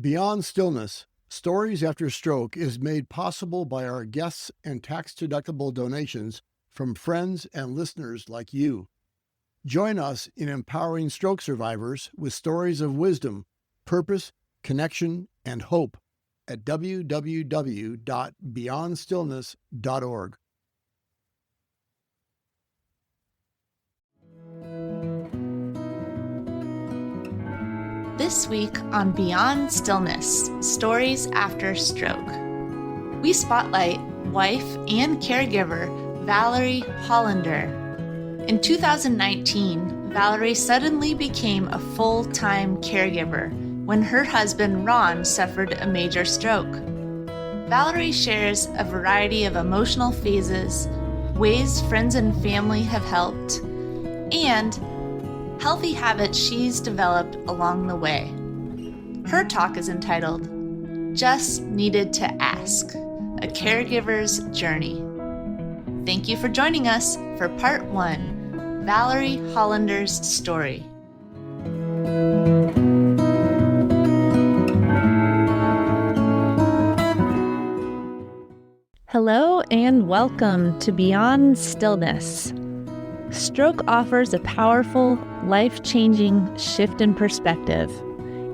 Beyond Stillness, Stories After Stroke is made possible by our guests and tax-deductible donations from friends and listeners like you. Join us in empowering stroke survivors with stories of wisdom, purpose, connection, and hope at www.beyondstillness.org. This week on Beyond Stillness, Stories After Stroke, we spotlight wife and caregiver Valerie Hollaender. In 2019, Valerie suddenly became a full-time caregiver when her husband Ron suffered a major stroke. Valerie shares a variety of emotional phases, ways friends and family have helped, and healthy habits she's developed along the way. Her talk is entitled, Just Needed to Ask, A Caregiver's Journey. Thank you for joining us for Part 1, Valerie Hollaender's Story. Hello and welcome to Beyond Stillness. Stroke offers a powerful, life-changing shift in perspective.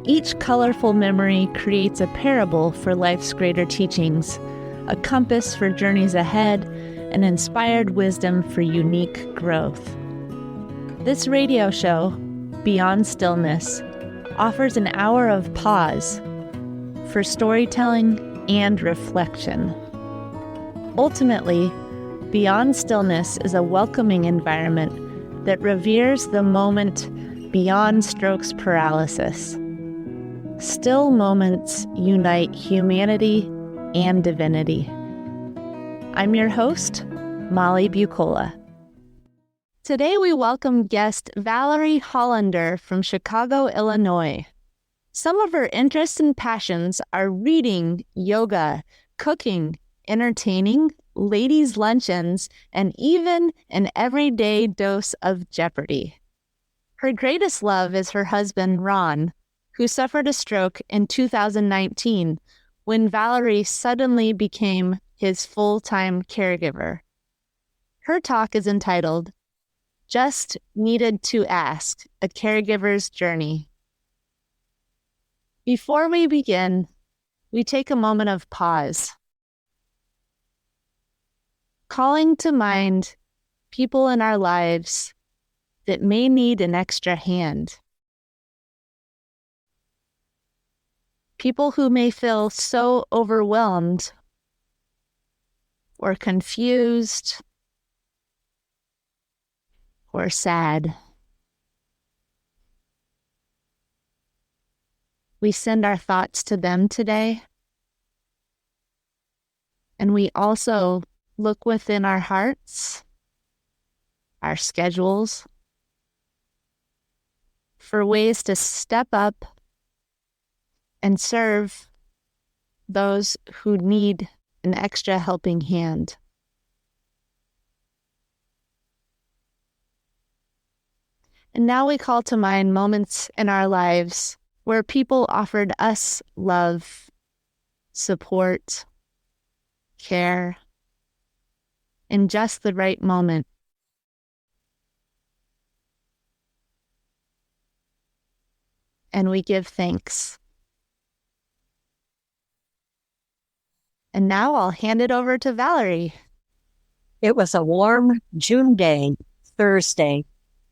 Each colorful memory creates a parable for life's greater teachings, a compass for journeys ahead, and inspired wisdom for unique growth. This radio show, Beyond Stillness, offers an hour of pause for storytelling and reflection. Ultimately, Beyond Stillness is a welcoming environment that reveres the moment beyond stroke's paralysis. Still moments unite humanity and divinity. I'm your host, Molly Bucola. Today we welcome guest Valerie Hollaender from Chicago, Illinois. Some of her interests and passions are reading, yoga, cooking, entertaining, ladies' luncheons, and even an everyday dose of Jeopardy! Her greatest love is her husband, Ron, who suffered a stroke in 2019 when Valerie suddenly became his full-time caregiver. Her talk is entitled, Just Needed to Ask, A Caregiver's Journey. Before we begin, we take a moment of pause, calling to mind people in our lives that may need an extra hand. People who may feel so overwhelmed or confused or sad. We send our thoughts to them today, and we also look within our hearts, our schedules, for ways to step up and serve those who need an extra helping hand. And now we call to mind moments in our lives where people offered us love, support, care, in just the right moment. And we give thanks. And now I'll hand it over to Valerie. It was a warm June day, Thursday,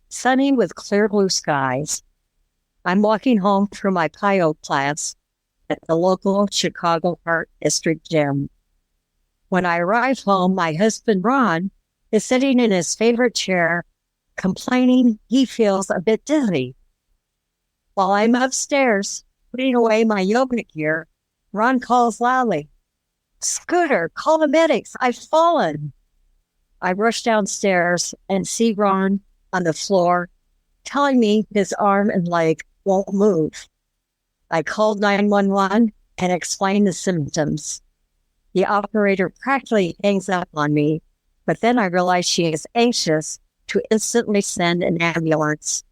sunny with clear blue skies. I'm walking home from my PIO class at the local Chicago Art District gym. When I arrive home, my husband, Ron, is sitting in his favorite chair, complaining he feels a bit dizzy. While I'm upstairs, putting away my yoga gear, Ron calls loudly, "Scooter, call the medics, I've fallen." I rush downstairs and see Ron on the floor, telling me his arm and leg won't move. I called 911 and explained the symptoms. The operator practically hangs up on me, but then I realize she is anxious to instantly send an ambulance,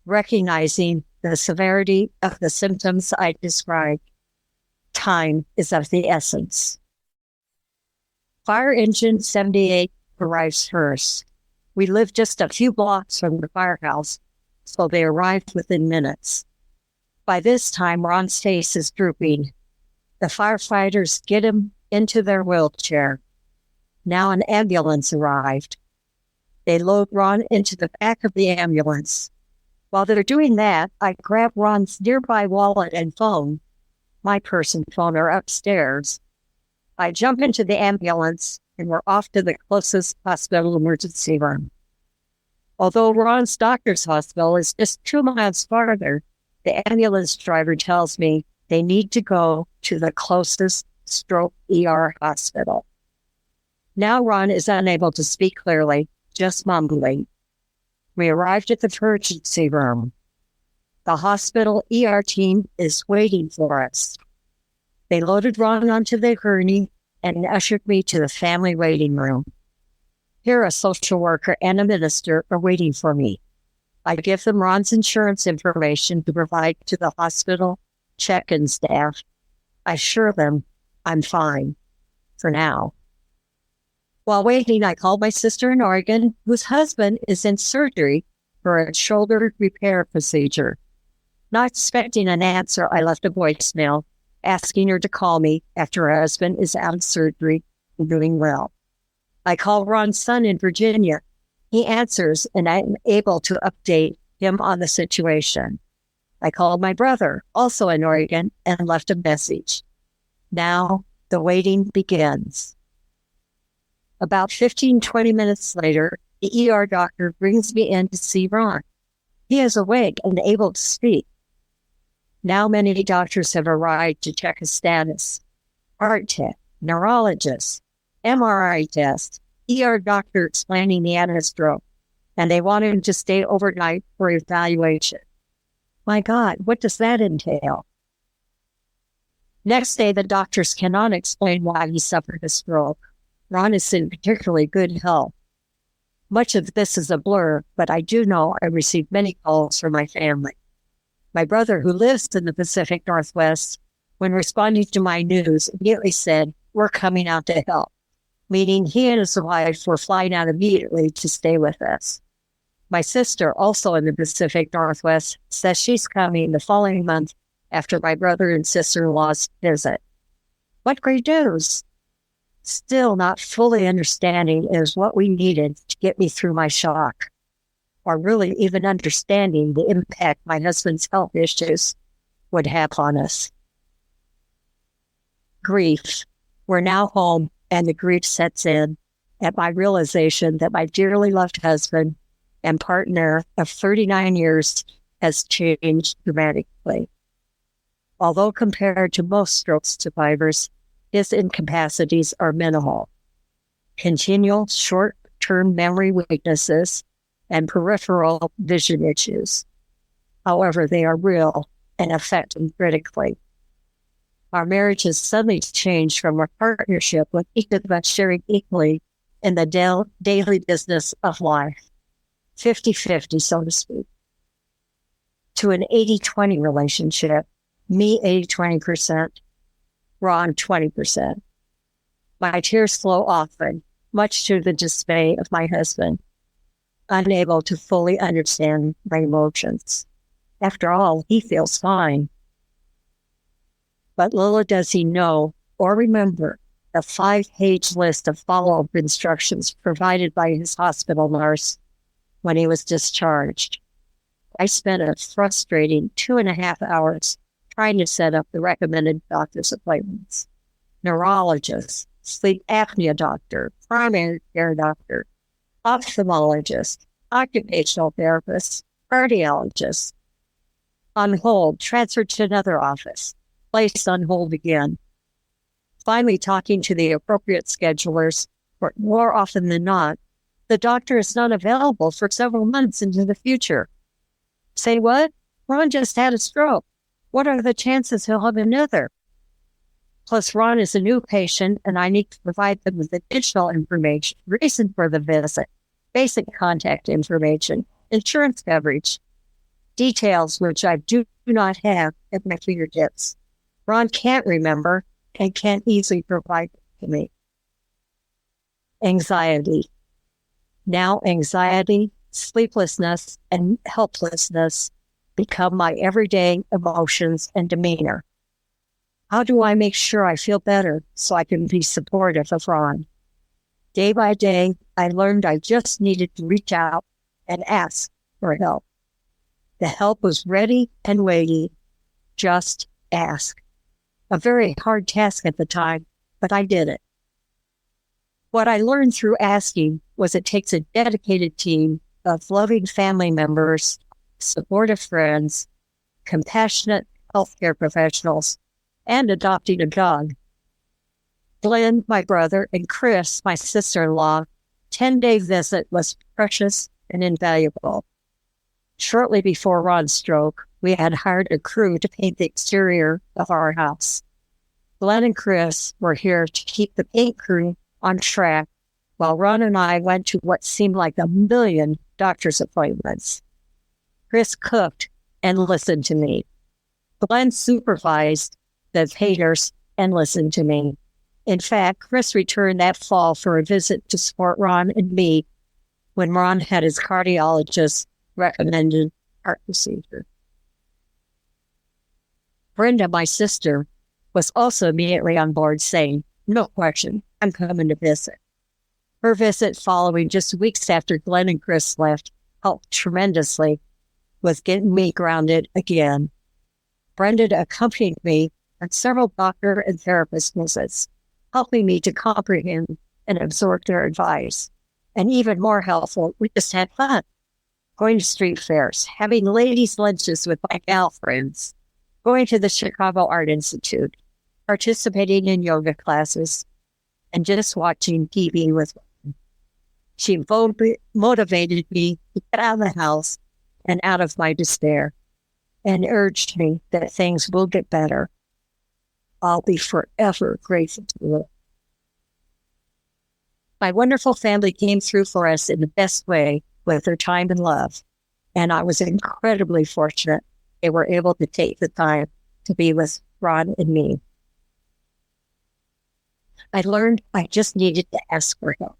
recognizing the severity of the symptoms I described. time is of the essence. Fire engine 78 arrives first. We live just a few blocks from the firehouse, so they arrived within minutes. By this time, Ron's face is drooping. The firefighters get him into their wheelchair. Now an ambulance arrived. They load Ron into the back of the ambulance. While they're doing that, I grab Ron's nearby wallet and phone. My purse and phone are upstairs. I jump into the ambulance and we're off to the closest hospital emergency room. Although Ron's doctor's hospital is just 2 miles farther, the ambulance driver tells me they need to go to the closest stroke ER hospital. Now Ron is unable to speak clearly, just mumbling. We arrived at the emergency room. The hospital ER team is waiting for us. They loaded Ron onto the gurney and ushered me to the family waiting room. Here, a social worker and a minister are waiting for me. I give them Ron's insurance information to provide to the hospital check-in staff. I assure them I'm fine for now. While waiting, I called my sister in Oregon, whose husband is in surgery for a shoulder repair procedure. Not expecting an answer, I left a voicemail asking her to call me after her husband is out of surgery and doing well. I call Ron's son in Virginia. He answers, and I'm able to update him on the situation. I called my brother, also in Oregon, and left a message. Now the waiting begins. About 15-20 minutes later, the ER doctor brings me in to see Ron. He is awake and able to speak. Now many doctors have arrived to check his status. Heart tech, neurologist, MRI test, ER doctor explaining he had a stroke, and they want him to stay overnight for evaluation. My God, what does that entail? Next day, the doctors cannot explain why he suffered a stroke. Ron is in particularly good health. Much of this is a blur, but I do know I received many calls from my family. My brother, who lives in the Pacific Northwest, when responding to my news, immediately said, "We're coming out to help," meaning he and his wife were flying out immediately to stay with us. My sister, also in the Pacific Northwest, says she's coming the following month after my brother and sister-in-law's visit. What great news! Still not fully understanding is what we needed to get me through my shock, or really even understanding the impact my husband's health issues would have on us. Grief. We're now home, and the grief sets in at my realization that my dearly loved husband and partner of 39 years has changed dramatically. Although compared to most stroke survivors, his incapacities are minimal. Continual short-term memory weaknesses and peripheral vision issues. However, they are real and affect him critically. Our marriage has suddenly changed from a partnership with each of us sharing equally in the daily business of life, 50-50, so to speak, to an 80-20 relationship, me 80-20%, Ron 20%. My tears flow often, much to the dismay of my husband, unable to fully understand my emotions. After all, he feels fine. But little does he know or remember the 5-page list of follow-up instructions provided by his hospital nurse when he was discharged. I spent a frustrating 2.5 hours trying to set up the recommended doctor's appointments. Neurologist, sleep apnea doctor, primary care doctor, ophthalmologist, occupational therapist, cardiologist. On hold, transferred to another office, placed on hold again. Finally, talking to the appropriate schedulers, but more often than not, the doctor is not available for several months into the future. Say what? Ron just had a stroke. What are the chances he'll have another? Plus, Ron is a new patient, and I need to provide them with additional information, reason for the visit, basic contact information, insurance coverage, details which I do not have at my fingertips. Ron can't remember and can't easily provide to me. Anxiety. Now anxiety, sleeplessness, and helplessness become my everyday emotions and demeanor. How do I make sure I feel better so I can be supportive of Ron? Day by day, I learned I just needed to reach out and ask for help. The help was ready and waiting. Just ask. A very hard task at the time, but I did it. What I learned through asking was it takes a dedicated team of loving family members, supportive friends, compassionate healthcare professionals, and adopting a dog. Glenn, my brother, and Chris, my sister-in-law, 10-day visit was precious and invaluable. Shortly before Ron's stroke, we had hired a crew to paint the exterior of our house. Glenn and Chris were here to keep the paint crew on track while Ron and I went to what seemed like a million doctor's appointments. Chris cooked and listened to me. Glenn supervised the painters and listened to me. In fact, Chris returned that fall for a visit to support Ron and me when Ron had his cardiologist recommended heart procedure. Brenda, my sister, was also immediately on board saying, "No question, I'm coming to visit." Her visit following just weeks after Glenn and Chris left helped tremendously with getting me grounded again. Brenda accompanied me on several doctor and therapist visits, helping me to comprehend and absorb their advice. And even more helpful, we just had fun. Going to street fairs, having ladies' lunches with my gal friends, going to the Chicago Art Institute, participating in yoga classes, and just watching TV with her. She motivated me to get out of the house and out of my despair and urged me that things will get better. I'll be forever grateful to her. My wonderful family came through for us in the best way with their time and love, and I was incredibly fortunate they were able to take the time to be with Ron and me. I learned I just needed to ask for help.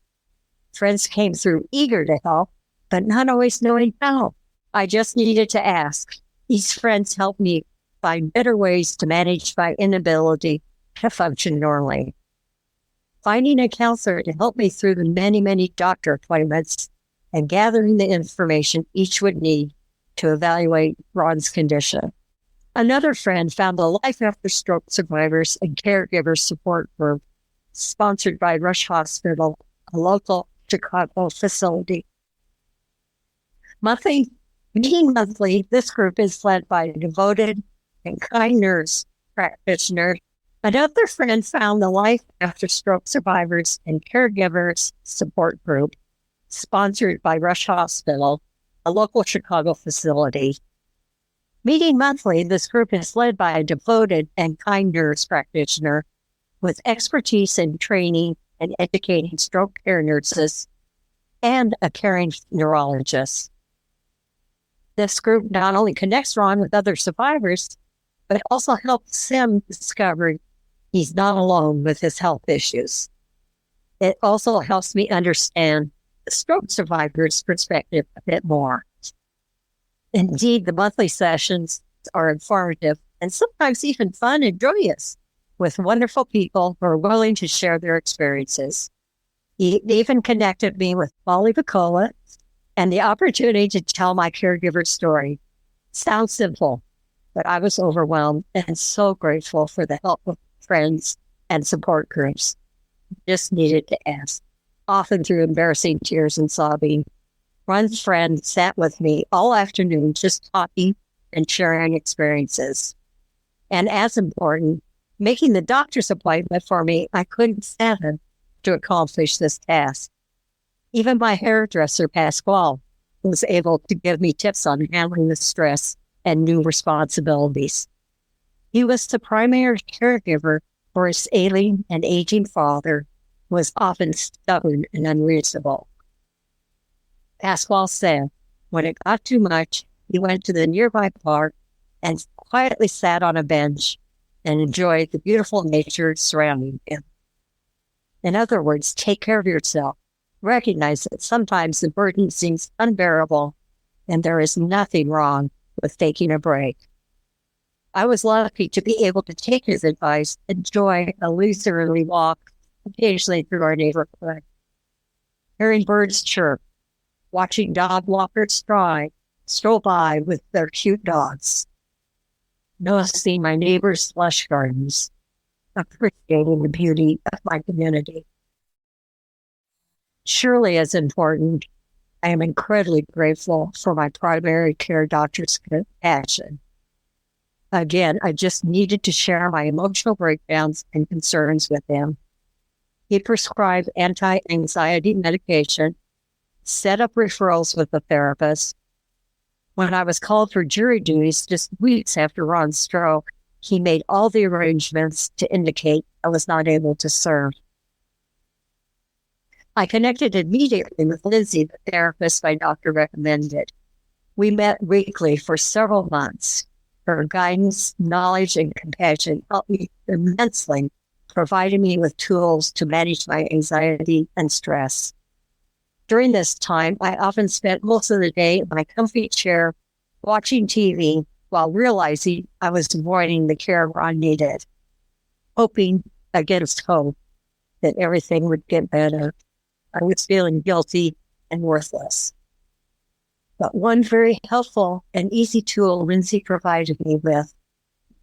Friends came through eager to help, but not always knowing how. I just needed to ask. These friends helped me find better ways to manage my inability to function normally. Finding a counselor to help me through the many, many doctor appointments and gathering the information each would need to evaluate Ron's condition. Another friend found the Life After Stroke Survivors and Caregivers support group sponsored by Rush Hospital, a local Chicago facility. Meeting monthly, this group is led by a devoted and kind nurse practitioner. Another friend found the Life After Stroke Survivors and Caregivers support group sponsored by Rush Hospital, a local Chicago facility. Meeting monthly, this group is led by a devoted and kind nurse practitioner with expertise in training and educating stroke care nurses and a caring neurologist. This group not only connects Ron with other survivors, but also helps him discover he's not alone with his health issues. It also helps me understand the stroke survivor's perspective a bit more. Indeed, the monthly sessions are informative and sometimes even fun and joyous with wonderful people who are willing to share their experiences. He even connected me with Molly Vicola and the opportunity to tell my caregiver story. Sounds simple, but I was overwhelmed and so grateful for the help of friends and support groups. Just needed to ask, often through embarrassing tears and sobbing. Ron's friend sat with me all afternoon, just talking and sharing experiences. And as important, making the doctor's appointment for me, I couldn't fathom to accomplish this task. Even my hairdresser, Pasquale, was able to give me tips on handling the stress and new responsibilities. He was the primary caregiver for his ailing and aging father, who was often stubborn and unreasonable. Pasquale said, when it got too much, he went to the nearby park and quietly sat on a bench and enjoy the beautiful nature surrounding you. In other words, take care of yourself. Recognize that sometimes the burden seems unbearable, and there is nothing wrong with taking a break. I was lucky to be able to take his advice, enjoy a leisurely walk occasionally through our neighborhood. Hearing birds chirp, watching dog walkers stroll by with their cute dogs, noticing my neighbors' lush gardens, appreciating the beauty of my community. Surely as important, I am incredibly grateful for my primary care doctor's compassion. Again, I just needed to share my emotional breakdowns and concerns with him. He prescribed anti-anxiety medication, set up referrals with a therapist. When I was called for jury duties just weeks after Ron's stroke, he made all the arrangements to indicate I was not able to serve. I connected immediately with Lindsay, the therapist my doctor recommended. We met weekly for several months. Her guidance, knowledge, and compassion helped me immensely, providing me with tools to manage my anxiety and stress. During this time, I often spent most of the day in my comfy chair watching TV while realizing I was avoiding the care Ron needed, hoping against hope that everything would get better. I was feeling guilty and worthless. But one very helpful and easy tool Lindsay provided me with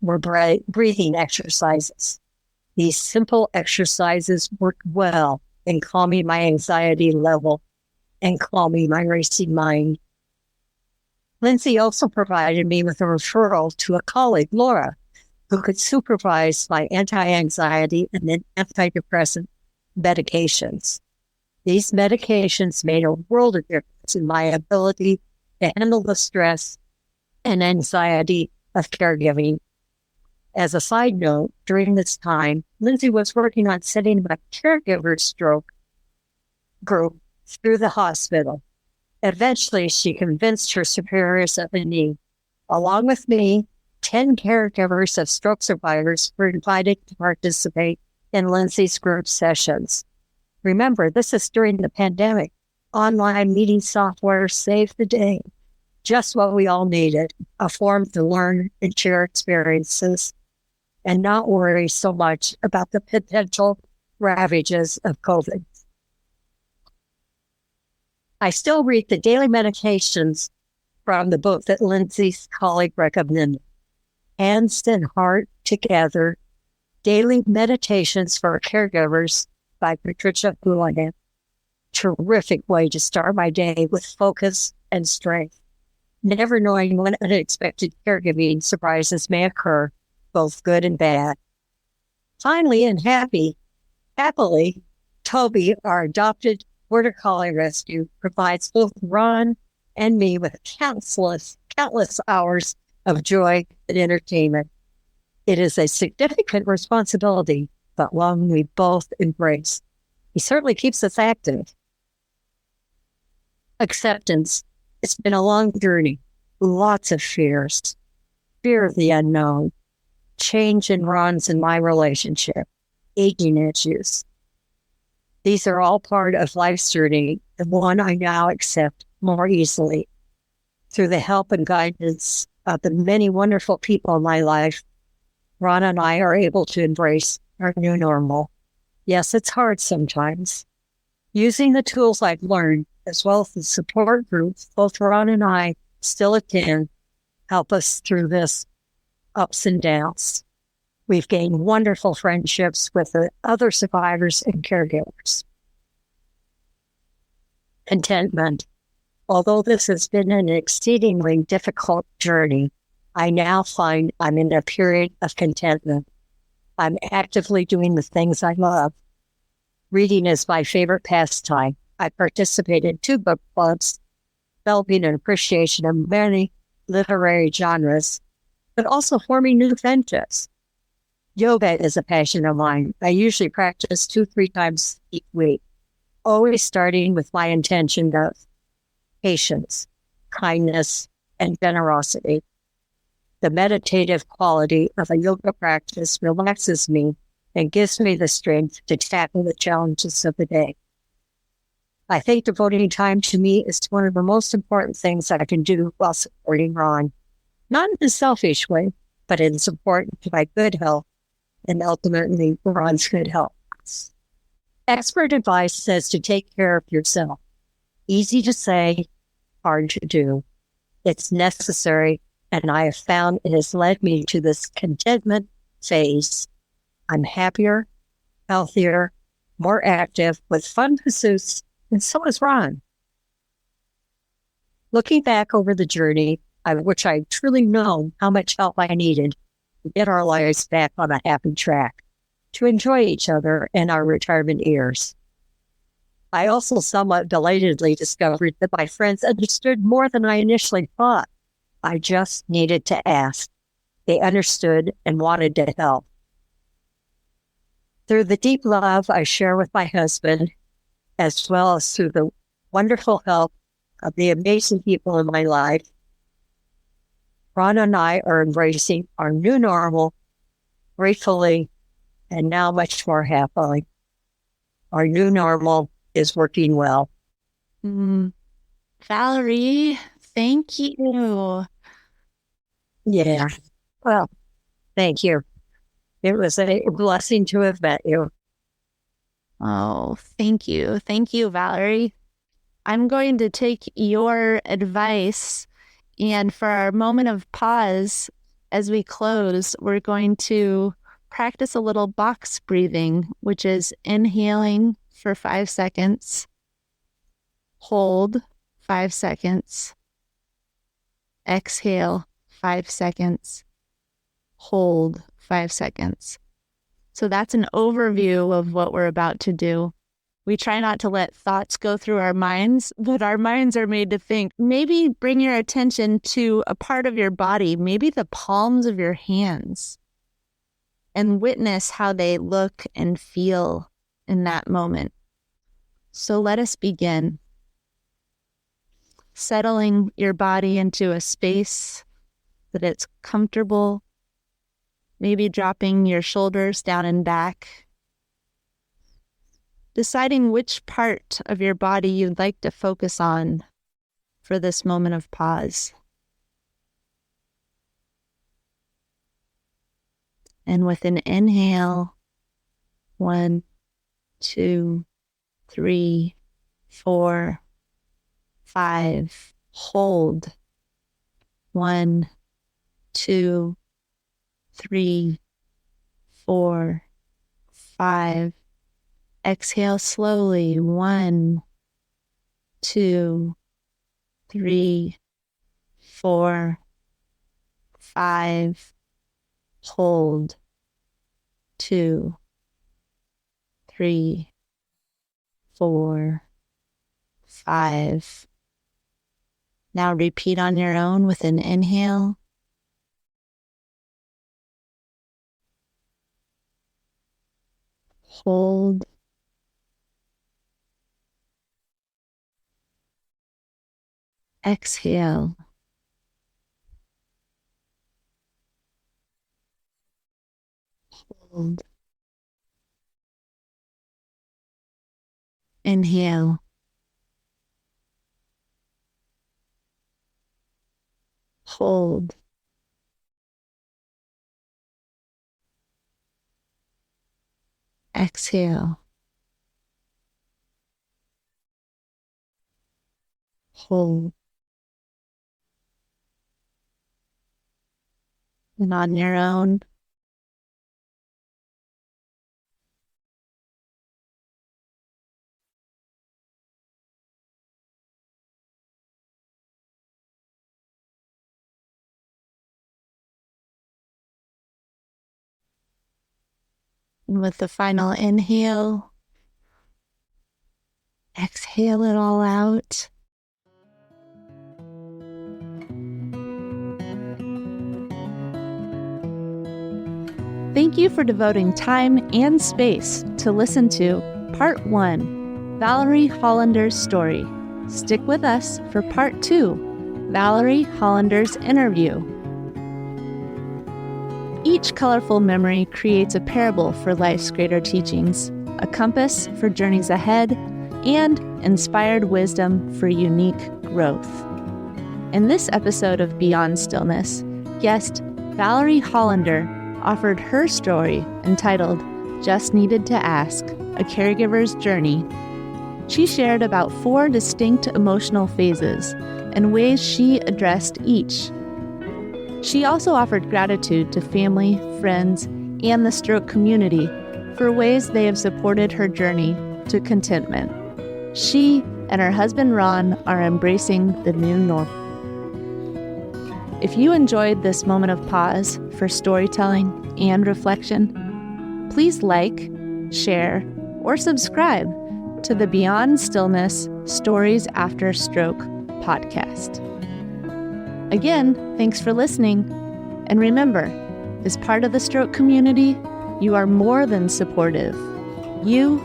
were breathing exercises. These simple exercises worked well in calming my anxiety level and calming my racing mind. Lindsay also provided me with a referral to a colleague, Laura, who could supervise my anti-anxiety and antidepressant medications. These medications made a world of difference in my ability to handle the stress and anxiety of caregiving. As a side note, during this time, Lindsay was working on setting up a caregiver stroke group through the hospital. Eventually, she convinced her superiors of the need. Along with me, 10 caregivers of stroke survivors were invited to participate in Lindsay's group sessions. Remember, this is during the pandemic. Online meeting software saved the day. Just what we all needed, a forum to learn and share experiences and not worry so much about the potential ravages of COVID. I still read the daily meditations from the book that Lindsay's colleague recommended, Hands and Heart Together, Daily Meditations for Caregivers by Valerie Hollaender. Terrific way to start my day with focus and strength, never knowing when unexpected caregiving surprises may occur, both good and bad. Finally and happily, Toby, our adopted Border Collie rescue, provides both Ron and me with countless hours of joy and entertainment. It is a significant responsibility, but one we both embrace. He certainly keeps us active. Acceptance. It's been a long journey. Lots of fears. Fear of the unknown. Change in Ron's and my relationship. Aging issues. These are all part of life's journey, and one I now accept more easily. Through the help and guidance of the many wonderful people in my life, Ron and I are able to embrace our new normal. Yes, it's hard sometimes. Using the tools I've learned, as well as the support groups both Ron and I still attend, help us through this ups and downs. We've gained wonderful friendships with the other survivors and caregivers. Contentment. Although this has been an exceedingly difficult journey, I now find I'm in a period of contentment. I'm actively doing the things I love. Reading is my favorite pastime. I participate in 2 book clubs, developing an appreciation of many literary genres, but also forming new friendships. Yoga is a passion of mine. I usually practice 2-3 times each week, always starting with my intention of patience, kindness, and generosity. The meditative quality of a yoga practice relaxes me and gives me the strength to tackle the challenges of the day. I think devoting time to me is one of the most important things I can do while supporting Ron. Not in a selfish way, but it is important to my good health and ultimately Ron's good health. Expert advice says to take care of yourself. Easy to say, hard to do. It's necessary, and I have found it has led me to this contentment phase. I'm happier, healthier, more active, with fun pursuits, and so is Ron. Looking back over the journey, which I truly know how much help I needed to get our lives back on a happy track, to enjoy each other in our retirement years. I also somewhat belatedly discovered that my friends understood more than I initially thought. I just needed to ask. They understood and wanted to help. Through the deep love I share with my husband, as well as through the wonderful help of the amazing people in my life, Ron and I are embracing our new normal, gratefully, and now much more happily. Our new normal is working well. Valerie, thank you. Yeah. Well, thank you. It was a blessing to have met you. Oh, thank you. Thank you, Valerie. I'm going to take your advice, and for our moment of pause as we close, we're going to practice a little box breathing, which is inhaling for 5 seconds, hold 5 seconds, exhale 5 seconds, hold 5 seconds. So that's an overview of what we're about to do. We try not to let thoughts go through our minds, but our minds are made to think. Maybe bring your attention to a part of your body, maybe the palms of your hands, and witness how they look and feel in that moment. So let us begin. Settling your body into a space that it's comfortable, maybe dropping your shoulders down and back. Deciding which part of your body you'd like to focus on for this moment of pause. And with an inhale, 1, 2, 3, 4, 5, hold. 1, 2, 3, 4, 5. Exhale slowly. 1, 2, 3, 4, 5. Hold. 2, 3, 4, 5. Now repeat on your own with an inhale. Hold. Exhale. Hold. Inhale. Hold. Exhale. Hold. And on your own, and with the final inhale, exhale it all out. Thank you for devoting time and space to listen to Part 1, Valerie Hollander's story. Stick with us for Part 2, Valerie Hollander's interview. Each colorful memory creates a parable for life's greater teachings, a compass for journeys ahead, and inspired wisdom for unique growth. In this episode of Beyond Stillness, guest Valerie Hollaender offered her story entitled Just Needed to Ask, A Caregiver's Journey. She shared about 4 distinct emotional phases and ways she addressed each. She also offered gratitude to family, friends, and the stroke community for ways they have supported her journey to contentment. She and her husband Ron are embracing the new normal. If you enjoyed this moment of pause for storytelling and reflection, please like, share, or subscribe to the Beyond Stillness Stories After Stroke podcast. Again, thanks for listening. And remember, as part of the stroke community, you are more than supportive. You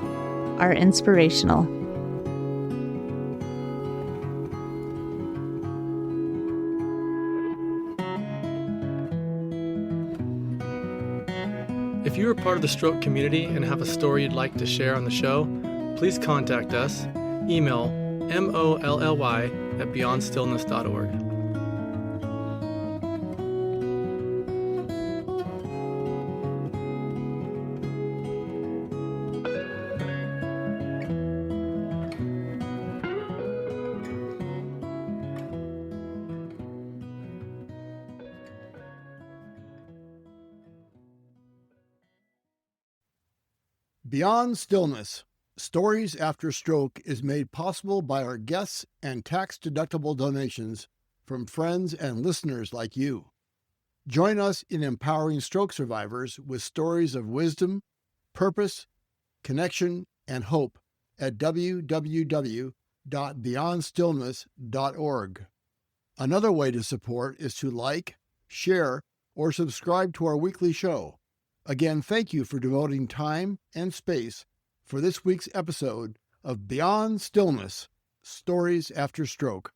are inspirational. If you are part of the stroke community and have a story you'd like to share on the show, please contact us. Email molly@beyondstillness.org. Beyond Stillness, Stories After Stroke is made possible by our guests and tax-deductible donations from friends and listeners like you. Join us in empowering stroke survivors with stories of wisdom, purpose, connection, and hope at www.beyondstillness.org. Another way to support is to like, share, or subscribe to our weekly show. Again, thank you for devoting time and space for this week's episode of Beyond Stillness, Stories After Stroke.